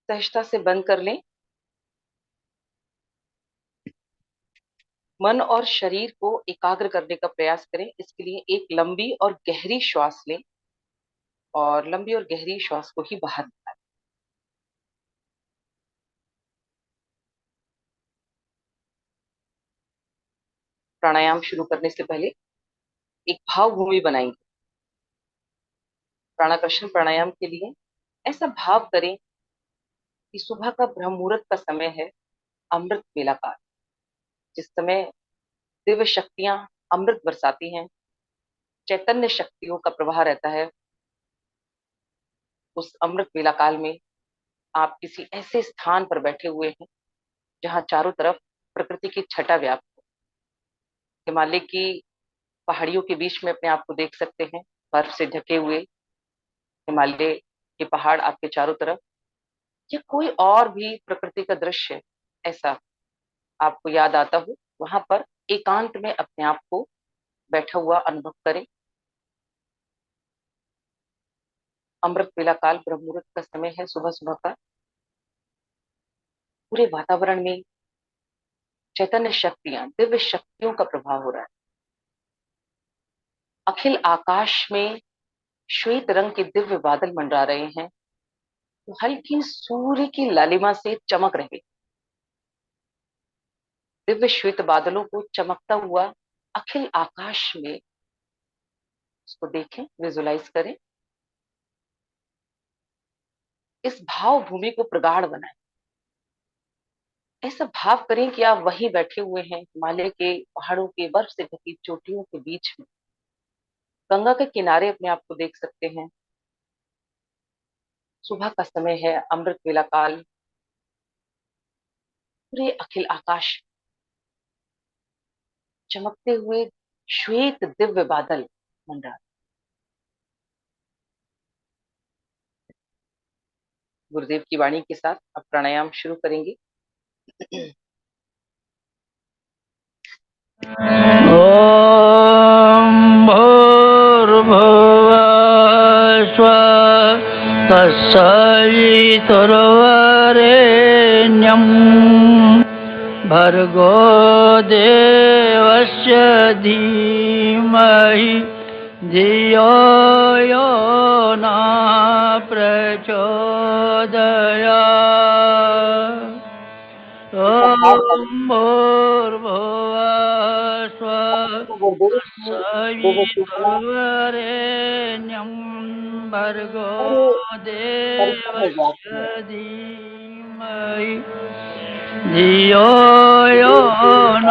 सहजता से बंद कर लें। मन और शरीर को एकाग्र करने का प्रयास करें। इसके लिए एक लंबी और गहरी श्वास लें और लंबी और गहरी श्वास को ही बाहर निकालें। प्राणायाम शुरू करने से पहले एक भाव भूमि बनाएंगे। प्राणाकर्षण प्राणायाम के लिए ऐसा भाव करें कि सुबह का ब्रह्म मुहूर्त का समय है, अमृत वेला काल, जिस समय दिव्य शक्तियां अमृत बरसाती हैं, चैतन्य शक्तियों का प्रवाह रहता है। उस अमृत वेला काल में आप किसी ऐसे स्थान पर बैठे हुए हैं जहां चारों तरफ प्रकृति की छटा व्याप्त है। हिमालय की पहाड़ियों के बीच में अपने आप को देख सकते हैं, बर्फ से ढके हुए हिमालय के पहाड़ आपके चारों तरफ, या कोई और भी प्रकृति का दृश्य ऐसा आपको याद आता हो, वहां पर एकांत में अपने आप को बैठा हुआ अनुभव करें। अमृत वेला काल ब्रह्म मुहूर्त का समय है, सुबह सुबह का। पूरे वातावरण में चैतन्य शक्तियां, दिव्य शक्तियों का प्रभाव हो रहा है। अखिल आकाश में श्वेत रंग के दिव्य बादल मंडरा रहे हैं, तो हल्की सूर्य की लालिमा से चमक रहे दिव्य श्वेत बादलों को चमकता हुआ अखिल आकाश में उसको देखें, विजुलाइज करें। इस भाव भूमि को प्रगाढ़ बनाएं। ऐसा भाव करें कि आप वहीं बैठे हुए हैं, हिमालय के पहाड़ों के बर्फ से ढकी चोटियों के बीच में। गंगा के किनारे अपने आप को देख सकते हैं। सुबह का समय है, अमृत वेला काल। पूरे अखिल आकाश चमकते हुए श्वेत दिव्य बादल मंडरा। गुरुदेव की वाणी के साथ अब प्राणायाम शुरू करेंगे। ॐ भूर्भुवः स्वः तत्सवितुर्वरेण्यं भर्गो देवस्य धीमहि धियो यो न प्रचोदयात्। ॐ भूर्भुवः स्वः सवितुर्वरेण्यं भर्गो देवस्य धीमहि धियो यो न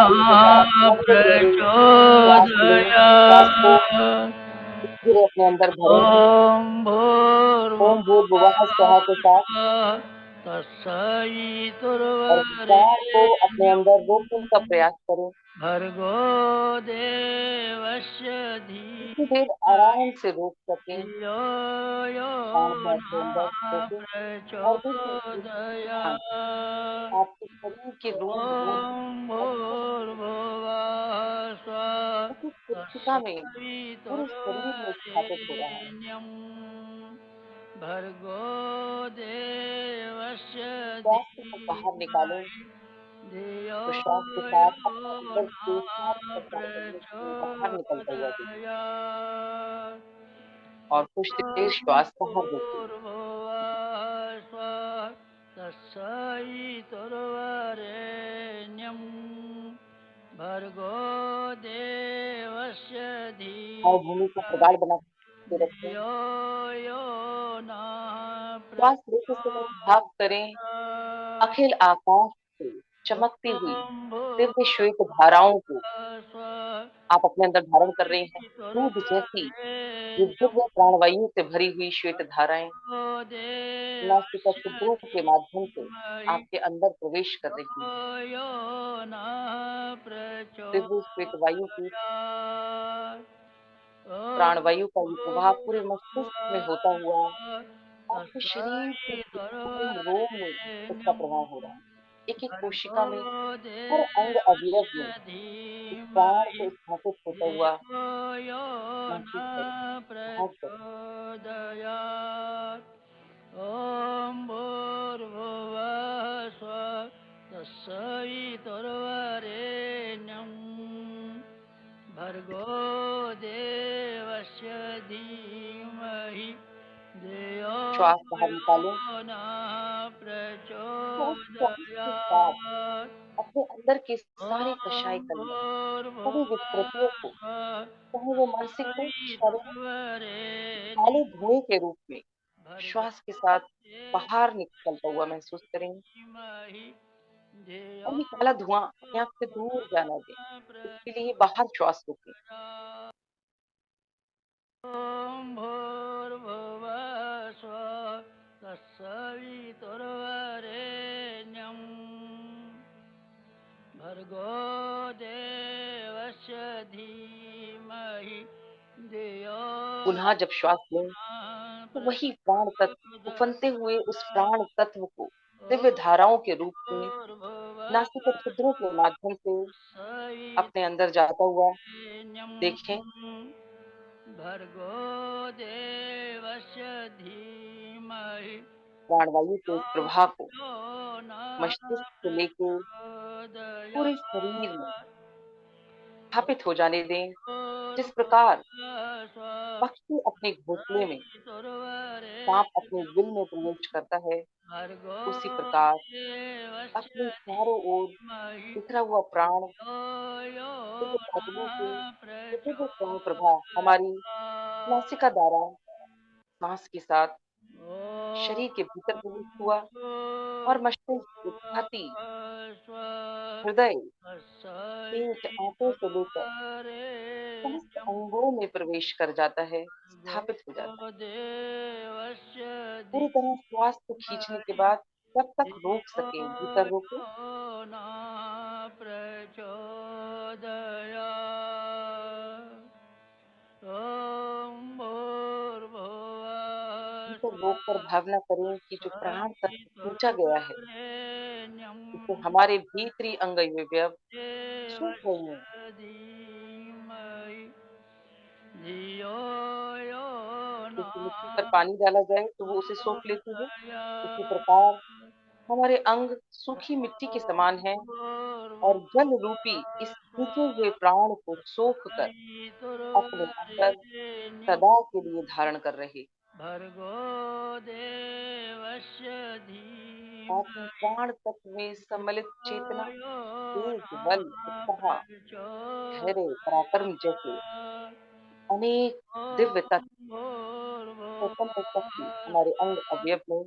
प्रचोदयात्। धीरे अपने अंदर भरें। ॐ ओम भूर्भुवः स्वः के साथ और विचार को अपने अंदर रोकने का प्रयास करें। भर्गो देवस्य कितनी देर आराम से रोक सकें, धियो यो प्राण को न अपने अंदर रोकें और देखिए इस दौरान प्रचोदयात्। आपके शरीर के रोम रोम ॐ भूर्भुवः स्वः उसी कोशिका में पूरे शरीर में स्थापित हो रहा है। तत्सवितुर्वरेण्यं भर्गो देवस्य श्वास को बाहर निकालें धीमहि धियो तो श्वास के यो साथ अपने अंदर न से साफ प्रसार करने से बाहर निकलता हुआ देखिए प्रचोदयात्। और कुछ देर श्वास बाहर रोकें। भूर्भुवः स्वः तत्सवितुर्वरेण्यं भर्गो देवस्य और भूमि को प्रगाढ़ बना के रखें। धियो यो न श्वास लेते समय भाव करें प्रचोदयात्। अखिल आकाश से चमकती हुई ॐ दिव्य श्वेत धाराओं को भूर्भुवः स्वः आप अपने अंदर धारण कर रहे हैं। दूध जैसी ये सवितुर्वरेण्यं दिव्य प्राणवायु से भरी हुई श्वेत धाराएं भर्गो नासिका देवस्य छिद्रों के माध्यम से धीमहि आपके अंदर प्रवेश कर रही हैं। धियो यो न दिव्य श्वेत वायु की प्रचोदयात्। ॐ प्राणवायु का ये प्रवाह पूरे मस्तिष्क में होता हुआ भूर्भुवः आपके शरीर के रोम रोम में उसका तत्सवितुर्वरेण्यं प्रभाव हो रहा है। एक एक भर्गो कोशिका में, हर अंग अवयव देवस्य में इस प्राण धीमहि को स्थापित होता हुआ धियो यो न महसूस करें। बहुत करें। प्रचोदयात्। ॐ भूर्भुवः स्वः तत्सवितुर्वरेण्यं भर्गो देवस्य धीमहि धियो श्वास बाहर यो निकालें। नः तो उस श्वास के साथ प्रचोदयात्। अपने अंदर के सारे कशाय ॐ कलमश, सभी विकृतियों भूर्भुवः को, स्वः चाहे वो मानसिक हो, शारीरिक, काले तत्सवितुर्वरेण्यं धुएं के रूप में भर्गो श्वास के साथ बाहर निकलता हुआ देवस्य महसूस करेंगे। धीमहि धियो और ये काला धुआं अपने आप से यो दूर जाना दें। नः इसके लिए बाहर श्वास रोकें। प्रचोदयात्। ॐ भूर्भुवः स्वः तत्सवितुर्वरेण्यं भर्गो देवस्य धीमहि धियो पुनः जब श्वास लें नः तो वही प्राण तत्व उफनते हुए उस प्राण प्रचोदयात्। तत्व को ॐ दिव्य धाराओं के रूप में भूर्भुवः नासिका छिद्रों के माध्यम से अपने अंदर जाता हुआ सवितुर्वरेण्यं देखें। भर्गो देवस्य धीमहि प्राणवायु के धियो इस प्रवाह को यो नः मस्तिष्क से लेके पूरे शरीर में प्रचोदयात्। स्थापित हो जाने दें। जिस प्रकार भूर्भुवः स्वः पक्षी अपने घोंसले में, सांप अपने सवितुर्वरेण्यं बिल में प्रवेश करता है, भर्गो उसी प्रकार देवस्य अपने चारों ओर धीमहि बिखरा हुआ प्राण, धियो यो दिव्य बादलों नः की ये दिव्य प्राण प्रभा हमारी प्रचोदयात्। नासिका द्वारा सांस के साथ ॐ शरीर के भीतर प्रवेश हुआ और मस्तिष्क, छाती, भूर्भुवः स्वः हृदय, पेट, आंतों से लेकर समस्त तत्सवितुर्वरेण्यं अंगों में प्रवेश कर जाता है, स्थापित हो जाता है। भर्गो देवस्य पूरी तरह श्वास को खींचने के धीमहि बाद जब तक धियो रोक सके भीतर रोके। यो नः प्रचोदयात्। ॐ भूर्भुवः भीतर रोक कर स्वः भावना करें कि जो प्राण तत्व खींचा गया है, सवितुर्वरेण्यं इससे हमारे भीतरी अंग अवयव सूख रही हैं। देवस्य धीमहि धियो यो जैसे नः मिट्टी पर पानी डाला जाए तो वो उसे सोख लेती है, उसी प्रकार प्रचोदयात्। हमारे अंग सूखी मिट्टी के समान हैं और जल रूपी इस खींचे हुए प्राण को सोख कर अपने अंदर भूर्भुवस्सुरवरेण्यं सदा के लिए धारण कर रहे, भर्गो देवस्य ताकि धीमहि प्राण तत्व में सम्मिलित धियो चेतना, यो तेज, बल, नः उत्साह, धैर्य, पराक्रम जैसे प्रचोदयात्। अनेक दिव्य ॐ तत्व, चैतन्य शक्ति भूर्भुवः हमारे अंग स्वः अवयव में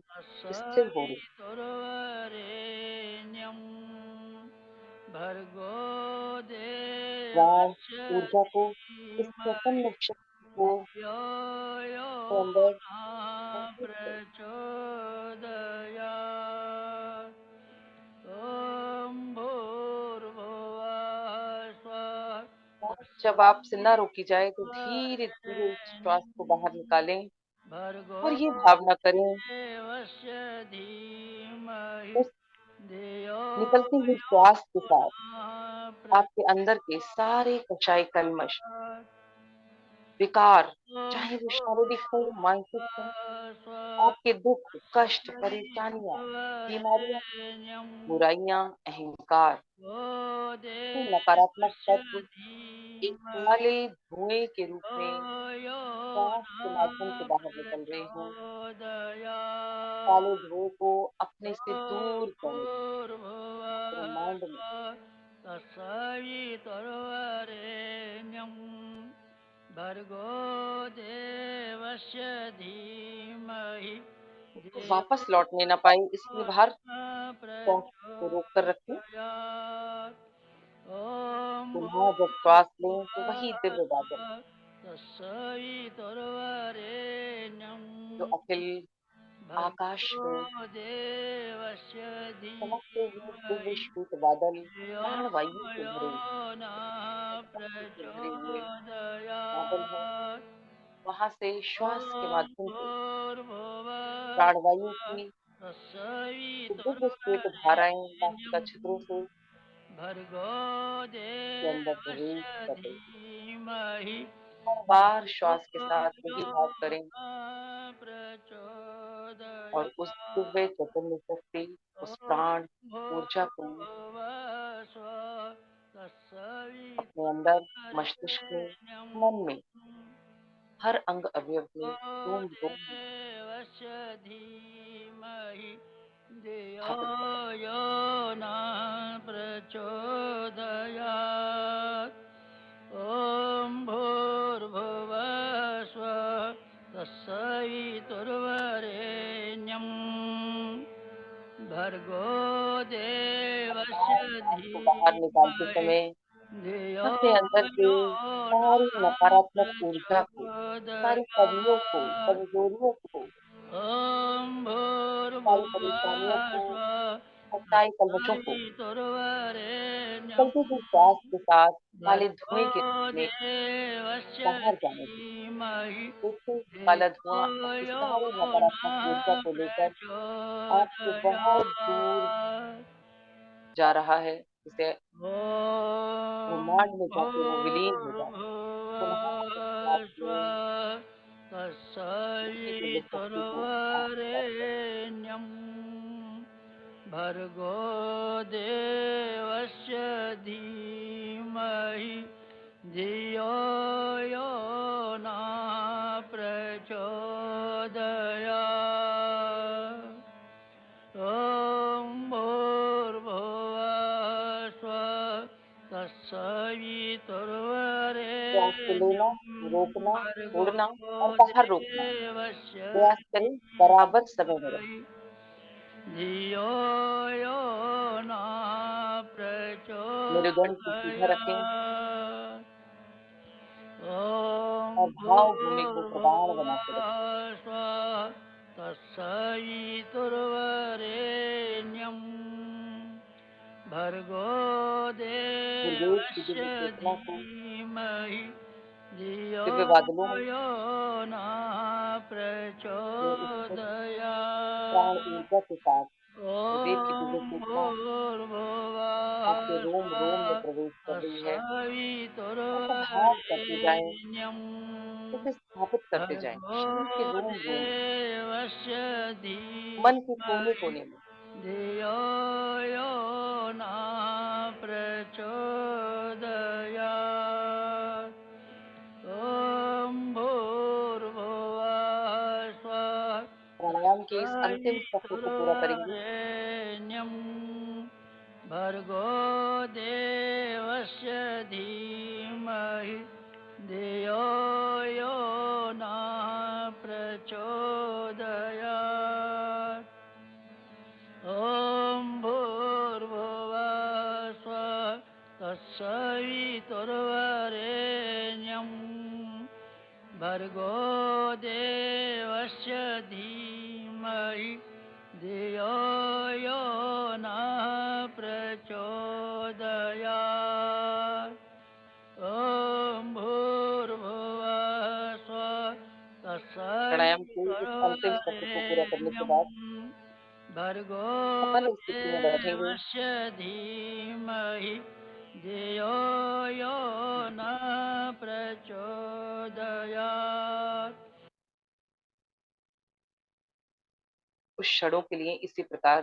स्थिर हो रही। तत्सवितुर्वरेण्यं भर्गो प्राण देवस्य ऊर्जा को, इस धीमहि चैतन्य शक्ति को धियो यो के अंदर नः महसूस करें। प्रचोदयात्। ॐ भूर्भुवः स्वः और जब आपसे न रोकी जाए तो धीरे धीरे इस श्वास को बाहर निकालें भर्गो और ये भावना करें देवस्य धीमहि उस धियो निकलती हुई यो श्वास के साथ नः आपके अंदर के सारे कचाए कलमश, प्रचोदयात्। विकार, ॐ चाहे वो शारीरिक हो, मानसिक हो, भूर्भुवः स्वः आपके दुख, कष्ट, परेशानियां, बीमारियां, सवितुर्वरेण्यं बुराइयां, अहंकार, भो ये नकारात्मक देवस्य तत्व एक धीमहि काले धुएं के रूप धियो में यो श्वास के माध्यम से नः बाहर निकल रहे हैं। काले प्रचोदयात्। धुएं को अपने से दूर करें अपने भूर्भुवः माइंड में। स्वः तत्सवितुर्वरेण्यं भर्गो देवस्य धीमहि उसको धियो वापस लौटने ना पाए इसलिए बाहर नः श्वास को रोक कर रखें। प्रचोदयात्। ॐ पुनः जब श्वास लें तो वही भूर्भुवः दिव्य बादल स्वः तत्सवितुर्वरेण्यं जो अखिल आकाश में भर्गो देवस्य चमकते हुए दिव्य धीमहि श्वेत बादल, धियो प्राणवायु से यो भरे, नः शक्ति से भरे हुए बादल हैं। प्रचोदयात्। वहां से श्वास के ॐ माध्यम से भूर्भुवः प्राणवायु स्वः की दिव्य श्वेत धाराएं नासिका तत्सवितुर्वरेण्यं छिद्रों से भर्गो के अंदर प्रवेश देवस्य कर रही हैं। धीमहि हर बार श्वास के साथ यही भाव करें और उस दिव्य चैतन्य शक्ति, उस प्राण ऊर्जा को अपने अंदर, मस्तिष्क में, मन में, हर अंग अवयव में, रोम रोम में देवस्य धीमहि स्थापित करें। धियो यो न प्रचोदयात्। ॐ भूर्भुवः स्वः तत्सवितुर्वरेण्यं भर्गो देवस्य बार सांस को बाहर निकालते धीमहि समय धियो अपने अंदर यो की न सारी नकारात्मक ऊर्जा को, सारी कमियों को, प्रचोदयात्। कमजोरियों को, ॐ सारी भूर्भुवः परेशानियों को स्वः और सारी कलवशों को तत्सवितुर्वरेण्यं चलती हुई श्वास के साथ काले भर्गो धुएं के रूप में देवस्य बाहर जाने दीजिए। धीमहि देखिए काला धियो धुआं आपकी यो सारी न नकारात्मक ऊर्जा को लेकर आपसे बहुत दूर प्रचोदयात्। जा रहा है। इसे ॐ ब्रह्मांड में जाके वो विलीन हो जाए। पुनः अपने आप भूर्भुवः में स्वः उसी दिव्य शक्ति को आत्मसात करें। तत्सवितुर्वरेण्यं भर्गो देवस्य धीमहि धियो यो न प्रचोदयात्। ॐ भूर्भुवः स्वः श्वास को लेना, तत्सवितुर्वरेण्यं रोकना, भर्गो छोड़ना और बाहर रोकना। देवस्य प्रयास करें बराबर समय में रहे। धीमहि धियो यो न मेरुदंड को सीधा रखें प्रचोदयात्। ॐ और भाव भूमि को प्रगाढ़ बनाते भूर्भुवः रहें। स्वः तत्सवितुर्वरेण्यं भर्गो गुरुदेव की देवस्य दिव्य चेतना को धीमहि धियो दिव्य बादलों यो न में स्थित प्राण प्रचोदयात्। ऊर्जा के साथ गुरुदेव की दिव्य ॐ चेतना आपके भूर्भुवः रोम रोम में स्वः प्रवेश कर रही है। ऐसा भाव करते जाएं, तत्सवितुर्वरेण्यं इसे स्थापित करते जाएं भर्गो शरीर के रोम रोम में, देवस्य मन के कोने धीमहि कोने में। धियो यो न प्रचोदयात्। ॐ भूर्भुवः स्वः प्राणायाम के इस अंतिम चक्र को पूरा करेंगे। तत्सवितुर्वरेण्यं भर्गो देवस्य धीमहि धियो यो न प्रचोदयात्। ॐ भूर्भुवः स्वः तत्सवितुर्वरेण्यं भर्गो देवस्य धीमहि धियो यो न प्रचोदयात्। ॐ भूर्भुवः स्वः प्राणायाम के इस अंतिम चक्र को पूरा करने के तत्सवितुर्वरेण्यं बाद भर्गो सामान्य स्थिति में बैठेंगे। देवस्य धीमहि धियो यो न प्रचोदयात्। कुछ क्षणों के लिए इसी प्रकार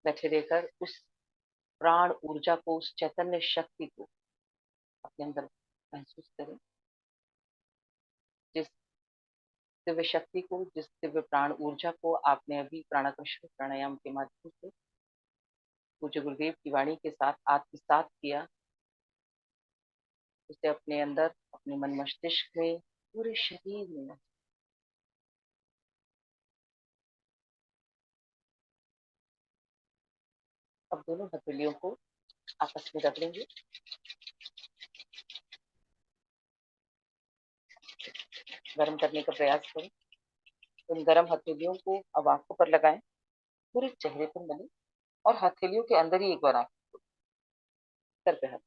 बैठे रहकर उस प्राण ऊर्जा को, उस चैतन्य शक्ति को अपने अंदर महसूस करें। जिस दिव्य शक्ति को, जिस दिव्य प्राण ऊर्जा को आपने अभी प्राणाकृष्ण प्राणायाम के माध्यम से पूज्य गुरुदेव की वाणी के साथ आत्मसात किया, उसे अपने अंदर, अपने मन मस्तिष्क में, पूरे शरीर में। अब दोनों हथेलियों को आपस में रख लेंगे। गर्म करने का प्रयास करें। उन गर्म हथेलियों को अब आंखों पर लगाएं, पूरे चेहरे पर मलें और हथेलियों के अंदर ही एक बार आंख सर पे हाथ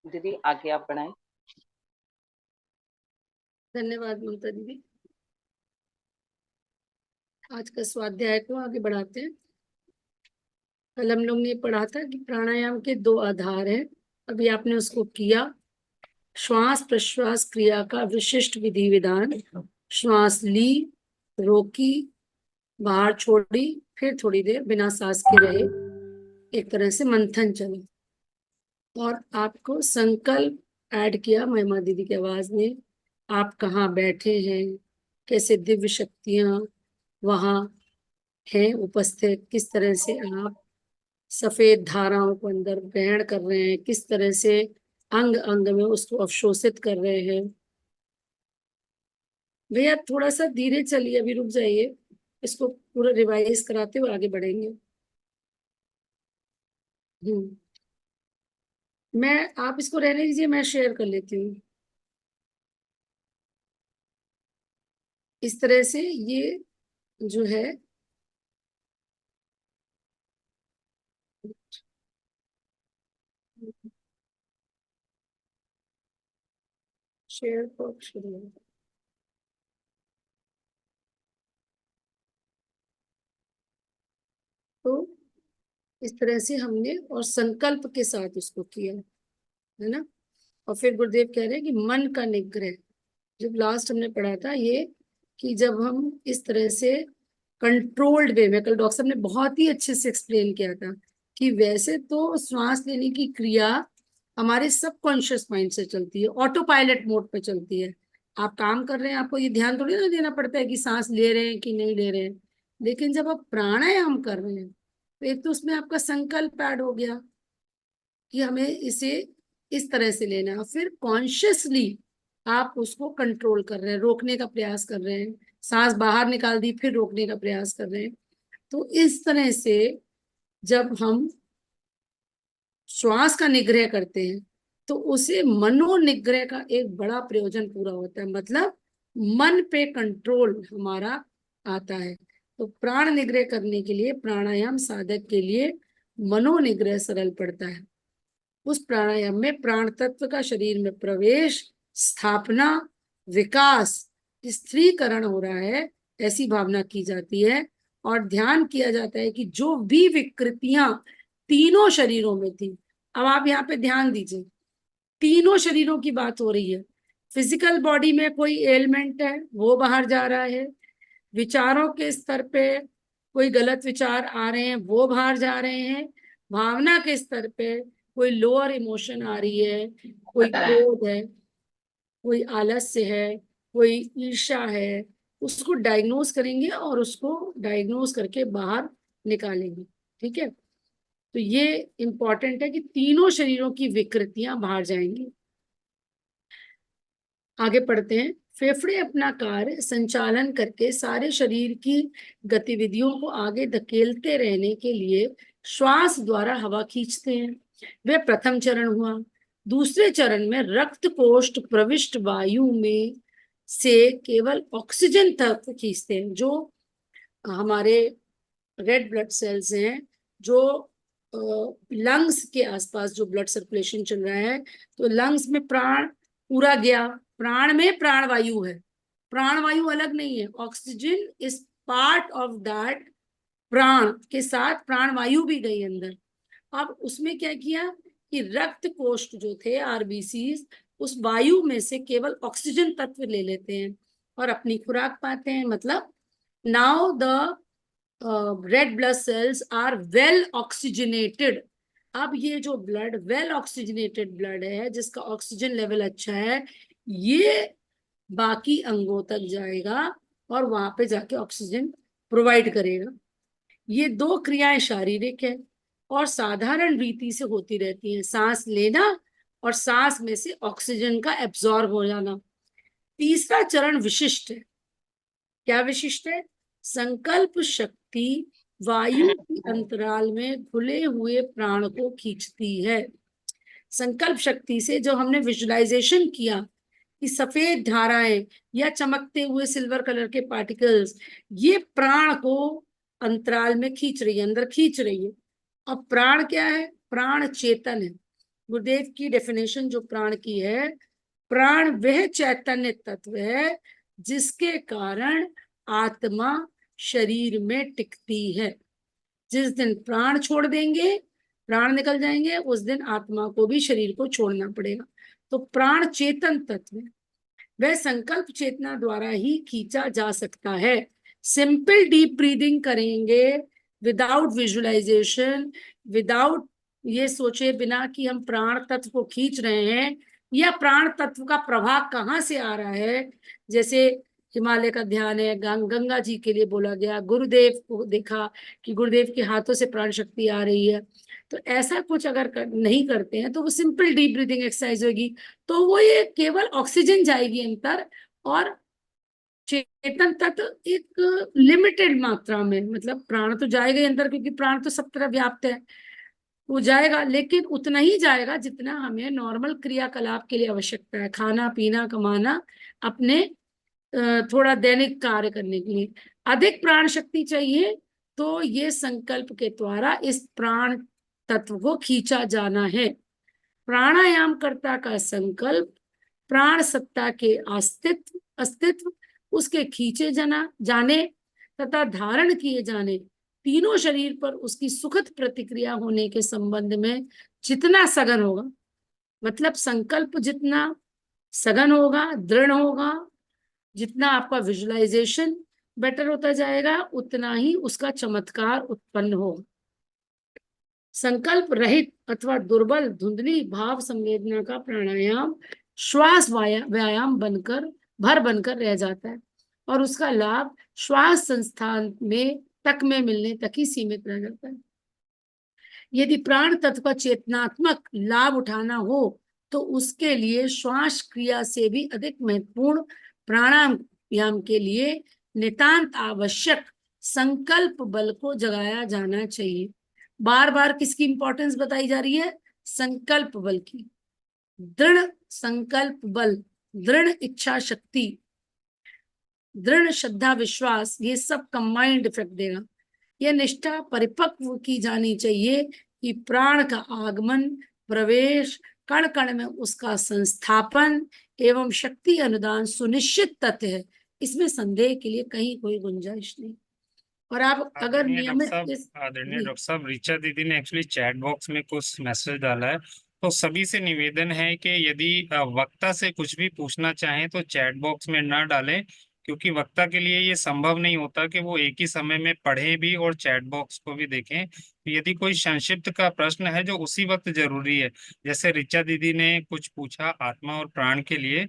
दीदी आगे आप बढ़ाएं। धन्यवाद ममता दीदी। आज का स्वाध्याय को आगे बढ़ाते हैं। कल हम लोग ने पढ़ा था कि प्राणायाम के 2 आधार हैं। अभी आपने उसको किया। श्वास प्रश्वास क्रिया का विशिष्ट विधि विधान। श्वास ली, रोकी, बाहर छोड़ी, फिर थोड़ी देर बिना सांस के रहे, एक तरह से मंथन चले। और आपको संकल्प ऐड किया महिमा दीदी की आवाज में। आप कहाँ बैठे हैं, कैसे दिव्य शक्तियां वहां हैं उपस्थित, किस तरह से आप सफेद धाराओं को अंदर ग्रहण कर रहे हैं, किस तरह से अंग अंग में उसको अवशोषित कर रहे हैं। भैया थोड़ा सा धीरे चलिए, अभी रुक जाइए, इसको पूरा रिवाइज कराते हुए आगे बढ़ेंगे। आप इसको रहने दीजिए, मैं शेयर कर लेती हूँ। इस तरह से ये जो है शेयर को शुरू। तो इस तरह से हमने और संकल्प के साथ उसको किया है ना। और फिर गुरुदेव कह रहे हैं कि मन का निग्रह, जब लास्ट हमने पढ़ा था ये, कि जब हम इस तरह से कंट्रोल्ड वे में, कल डॉक्टर साहब ने बहुत ही अच्छे से एक्सप्लेन किया था कि वैसे तो श्वास लेने की क्रिया हमारे सबकॉन्शियस माइंड से चलती है, ऑटो पायलट मोड पे चलती है। आप काम कर रहे हैं, आपको ये ध्यान थोड़ी ना देना पड़ता है कि सांस ले रहे हैं कि नहीं ले रहे हैं। लेकिन जब आप प्राणायाम कर रहे हैं तो एक तो उसमें आपका संकल्प ऐड हो गया कि हमें इसे इस तरह से लेना है, और फिर कॉन्शियसली आप उसको कंट्रोल कर रहे हैं, रोकने का प्रयास कर रहे हैं। सांस बाहर निकाल दी, फिर रोकने का प्रयास कर रहे हैं। तो इस तरह से जब हम श्वास का निग्रह करते हैं तो उसे मनोनिग्रह का एक बड़ा प्रयोजन पूरा होता है, मतलब मन पे कंट्रोल हमारा आता है। तो प्राण निग्रह करने के लिए, प्राणायाम साधक के लिए मनोनिग्रह सरल पड़ता है। उस प्राणायाम में प्राण तत्व का शरीर में प्रवेश, स्थापना, विकास, स्त्रीकरण हो रहा है, ऐसी भावना की जाती है। और ध्यान किया जाता है कि जो भी विकृतियां तीनों शरीरों में थी, अब आप यहाँ पे ध्यान दीजिए, तीनों शरीरों की बात हो रही है। फिजिकल बॉडी में कोई एलिमेंट है, वो बाहर जा रहा है। विचारों के स्तर पे कोई गलत विचार आ रहे हैं, वो बाहर जा रहे हैं। भावना के स्तर पे कोई लोअर इमोशन आ रही है, कोई क्रोध है, कोई आलस्य है, कोई ईर्ष्या है, उसको डायग्नोज करेंगे और उसको डायग्नोज करके बाहर निकालेंगे। ठीक है, तो ये इंपॉर्टेंट है कि तीनों शरीरों की विकृतियां बाहर जाएंगी। आगे पढ़ते हैं। फेफड़े अपना कार्य संचालन करके सारे शरीर की गतिविधियों को आगे धकेलते रहने के लिए श्वास द्वारा हवा खींचते हैं। वह प्रथम चरण हुआ। दूसरे चरण में रक्त कोष्ठ प्रविष्ट वायु में से केवल ऑक्सीजन तक खींचते हैं। जो हमारे रेड ब्लड सेल्स हैं, जो लंग्स के आसपास जो ब्लड सर्कुलेशन चल रहा है, तो लंग्स में प्राण पूरा गया, प्राण में प्राणवायु है, प्राणवायु अलग नहीं है, oxygen is part of that. प्राण के साथ प्राणवायु भी गई अंदर। अब उसमें क्या किया कि रक्त कोष्ठ जो थे, आरबीसी, उस वायु में से केवल ऑक्सीजन तत्व ले लेते हैं और अपनी खुराक पाते हैं। मतलब now the red blood cells are well oxygenated. अब ये जो ब्लड वेल ऑक्सीजनेटेड ब्लड है, जिसका ऑक्सीजन लेवल अच्छा है, ये बाकी अंगों तक जाएगा और वहां पे जाके ऑक्सीजन प्रोवाइड करेगा। ये 2 क्रियाएं शारीरिक है और साधारण रीति से होती रहती हैं, सांस लेना और सांस में से ऑक्सीजन का एब्जॉर्ब हो जाना। तीसरा चरण विशिष्ट है। क्या विशिष्ट है? संकल्प शक्ति वायु की अंतराल में खुले हुए प्राण को खींचती है। संकल्प शक्ति से जो हमने विजुलाइजेशन किया कि सफेद धाराएं या चमकते हुए सिल्वर कलर के पार्टिकल्स, ये प्राण को अंतराल में खींच रही है, अंदर खींच रही है। और प्राण क्या है? प्राण चेतन है। गुरुदेव की डेफिनेशन जो प्राण की है, प्राण वह चैतन्य तत्व है जिसके कारण आत्मा शरीर में टिकती है। जिस दिन प्राण छोड़ देंगे, प्राण निकल जाएंगे, उस दिन आत्मा को भी शरीर को छोड़ना पड़ेगा। तो प्राण चेतन तत्व है, वह संकल्प चेतना द्वारा ही खींचा जा सकता है। सिंपल डीप ब्रीदिंग करेंगे, विदाउट विजुअलाइजेशन, विदाउट ये सोचे बिना कि हम प्राण तत्व को खींच रहे हैं या प्राण तत्व का प्रभाव कहाँ से आ रहा है। जैसे हिमालय का ध्यान है, गंगा जी के लिए बोला गया, गुरुदेव को देखा कि गुरुदेव के हाथों से प्राण शक्ति आ रही है। तो ऐसा कुछ अगर नहीं करते हैं तो वो सिंपल डीप ब्रीदिंग एक्सरसाइज होगी, तो वो ये केवल ऑक्सीजन जाएगी अंदर और चेतन तत्व एक लिमिटेड मात्रा में, मतलब प्राण तो जाएगा ही अंदर क्योंकि प्राण तो सब तरफ व्याप्त है, वो जाएगा, लेकिन उतना ही जाएगा जितना हमें नॉर्मल क्रियाकलाप के लिए आवश्यकता है, खाना पीना कमाना, अपने थोड़ा दैनिक कार्य करने के लिए। अधिक प्राण शक्ति चाहिए तो ये संकल्प के द्वारा इस प्राण तत्व को खींचा जाना है। प्राणायाम कर्ता का संकल्प प्राण सत्ता के अस्तित्व उसके खींचे जाने तथा धारण किए जाने तीनों शरीर पर उसकी सुखद प्रतिक्रिया होने के संबंध में जितना सघन होगा, मतलब संकल्प जितना सघन होगा, दृढ़ होगा, जितना आपका विजुअलाइजेशन बेटर होता जाएगा, उतना ही उसका चमत्कार उत्पन्न होगा। संकल्प रहित अथवा दुर्बल धुंधली भाव संवेदना का प्राणायाम श्वास व्यायाम बनकर रह जाता है और उसका लाभ श्वास संस्थान में मिलने तक ही सीमित रह जाता है। यदि प्राण तत्व का चेतनात्मक लाभ उठाना हो तो उसके लिए श्वास क्रिया से भी अधिक महत्वपूर्ण प्राणायाम के लिए नितांत आवश्यक संकल्प बल को जगाया जाना चाहिए। बार बार किसकी इंपॉर्टेंस बताई जा रही है? संकल्प बल की। दृढ़ संकल्प बल, दृढ़ इच्छा शक्ति, दृढ़ श्रद्धा विश्वास, ये सब कंबाइंड इफेक्ट देगा। यह निष्ठा परिपक्व की जानी चाहिए कि प्राण का आगमन, प्रवेश, कण कण में उसका संस्थापन एवं शक्ति अनुदान सुनिश्चित तथ्य है, इसमें संदेह के लिए कहीं कोई गुंजाइश नहीं। और आप अगर नियमित आदरणीय डॉक्टर साहब, ऋचा दीदी ने एक्चुअली चैट बॉक्स में कुछ मैसेज डाला है, तो सभी से निवेदन है कि यदि वक्ता से कुछ भी पूछना चाहें तो चैट बॉक्स में ना डालें, क्योंकि वक्ता के लिए ये संभव नहीं होता कि वो एक ही समय में पढ़े भी और चैट बॉक्स को भी देखें। तो यदि कोई संक्षिप्त का प्रश्न है जो उसी वक्त जरूरी है, जैसे ऋचा दीदी ने कुछ पूछा आत्मा और प्राण के लिए,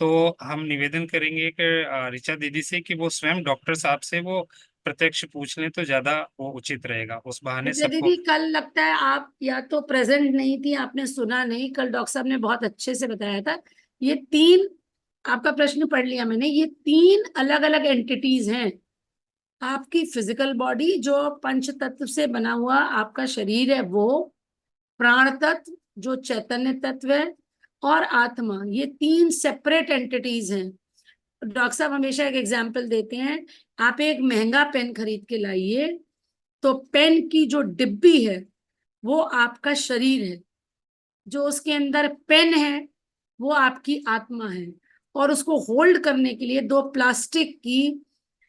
तो हम निवेदन करेंगे कि ऋचा दीदी से कि वो स्वयं डॉक्टर साहब से वो प्रत्यक्ष पूछ लें तो ज्यादा वो उचित रहेगा। उस बहाने सबको। दीदी कल लगता है आप या तो प्रेजेंट नहीं थी, आपने सुना नहीं, कल डॉक्टर साहब ने बहुत अच्छे से बताया था। ये तीन, आपका प्रश्न पढ़ लिया मैंने, ये तीन अलग अलग एंटिटीज हैं। आपकी फिजिकल बॉडी जो पंच तत्व से बना हुआ आपका शरीर है वो, प्राण तत्व जो चैतन्य तत्व है, और आत्मा, ये तीन सेपरेट एंटिटीज हैं। डॉक्टर साहब हमेशा एक एग्जाम्पल देते हैं, आप एक महंगा पेन खरीद के लाइए तो पेन की जो डिब्बी है वो आपका शरीर है, जो उसके अंदर पेन है वो आपकी आत्मा है, और उसको होल्ड करने के लिए दो प्लास्टिक की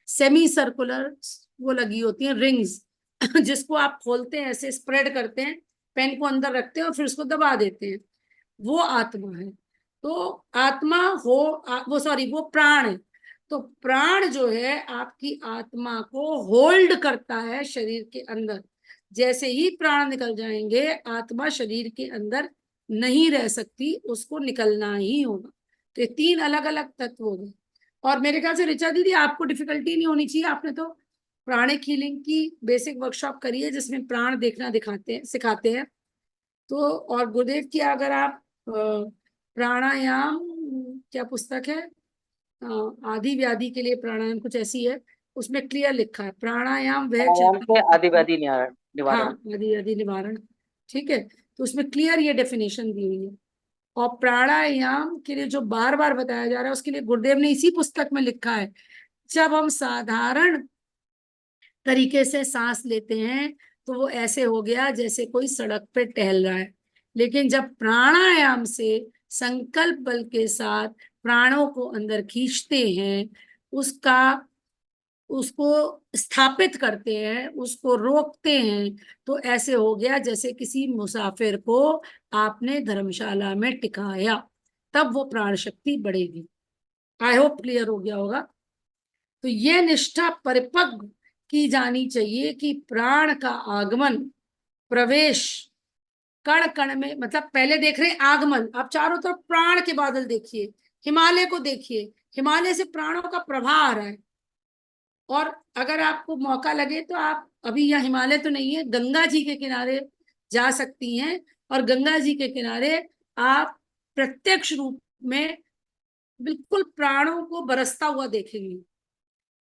सेमी सर्कुलर वो लगी होती हैं रिंग्स जिसको आप खोलते हैं, ऐसे स्प्रेड करते हैं, पेन को अंदर रखते हैं और फिर उसको दबा देते हैं, वो आत्मा है। तो आत्मा वो प्राण है। तो प्राण जो है आपकी आत्मा को होल्ड करता है शरीर के अंदर। जैसे ही प्राण निकल जाएंगे आत्मा शरीर के अंदर नहीं रह सकती, उसको निकलना ही होगा। तो ये तीन अलग अलग तत्व हो गए। और मेरे ख्याल से ऋचा दीदी आपको डिफिकल्टी नहीं होनी चाहिए, आपने तो प्राणिक हीलिंग की बेसिक वर्कशॉप करी है जिसमें प्राण देखना सिखाते हैं। तो और गुरुदेव की अगर आप प्राणायाम, क्या पुस्तक है, आदि व्याधि के लिए प्राणायाम कुछ ऐसी है, उसमें क्लियर लिखा है प्राणायाम वह आदि व्याधि निवारण। हाँ, आदि व्याधि निवारण, ठीक है। तो उसमें क्लियर ये डेफिनेशन दी हुई है। और प्राणायाम के लिए जो बार बार बताया जा रहा है उसके लिए गुरुदेव ने इसी पुस्तक में लिखा है, जब हम साधारण तरीके से सांस लेते हैं तो वो ऐसे हो गया जैसे कोई सड़क पे टहल रहा है, लेकिन जब प्राणायाम से संकल्प बल के साथ प्राणों को अंदर खींचते हैं, उसको स्थापित करते हैं, उसको रोकते हैं, तो ऐसे हो गया जैसे किसी मुसाफिर को आपने धर्मशाला में टिकाया, तब वो प्राण शक्ति बढ़ेगी। आई होप क्लियर हो गया होगा। तो ये निष्ठा परिपक्व की जानी चाहिए कि प्राण का आगमन प्रवेश कण कण में, मतलब पहले देख रहे हैं आगमन, आप चारों तरफ प्राण के बादल देखिए, हिमालय को देखिए, हिमालय से प्राणों का प्रवाह आ रहा है। और अगर आपको मौका लगे तो आप अभी यहाँ हिमालय तो नहीं है, गंगा जी के किनारे जा सकती हैं, और गंगा जी के किनारे आप प्रत्यक्ष रूप में बिल्कुल प्राणों को बरसता हुआ देखेंगे।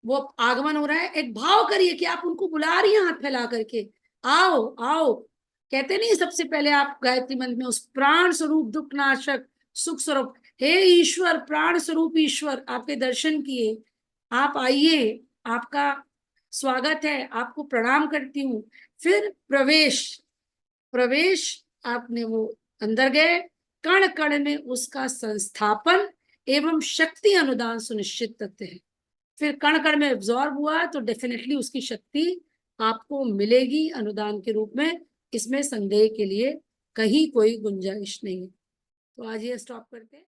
वो आगमन हो रहा है, एक भाव करिए कि आप उनको बुला रही हैं हाथ फैला करके, आओ आओ। कहते नहीं सबसे पहले आप गायत्री मंत्र में उस प्राण स्वरूप दुख नाशक सुख स्वरूप, हे ईश्वर, प्राण स्वरूप ईश्वर आपके दर्शन किए, आप आइए, आपका स्वागत है, आपको प्रणाम करती हूँ। फिर प्रवेश, प्रवेश आपने वो अंदर गए, कण कण में उसका संस्थापन एवं शक्ति अनुदान सुनिश्चित करते हैं। फिर कण कण में एब्जॉर्ब हुआ तो डेफिनेटली उसकी शक्ति आपको मिलेगी अनुदान के रूप में, इसमें संदेह के लिए कहीं कोई गुंजाइश नहीं है। तो आज ये स्टॉप करते हैं।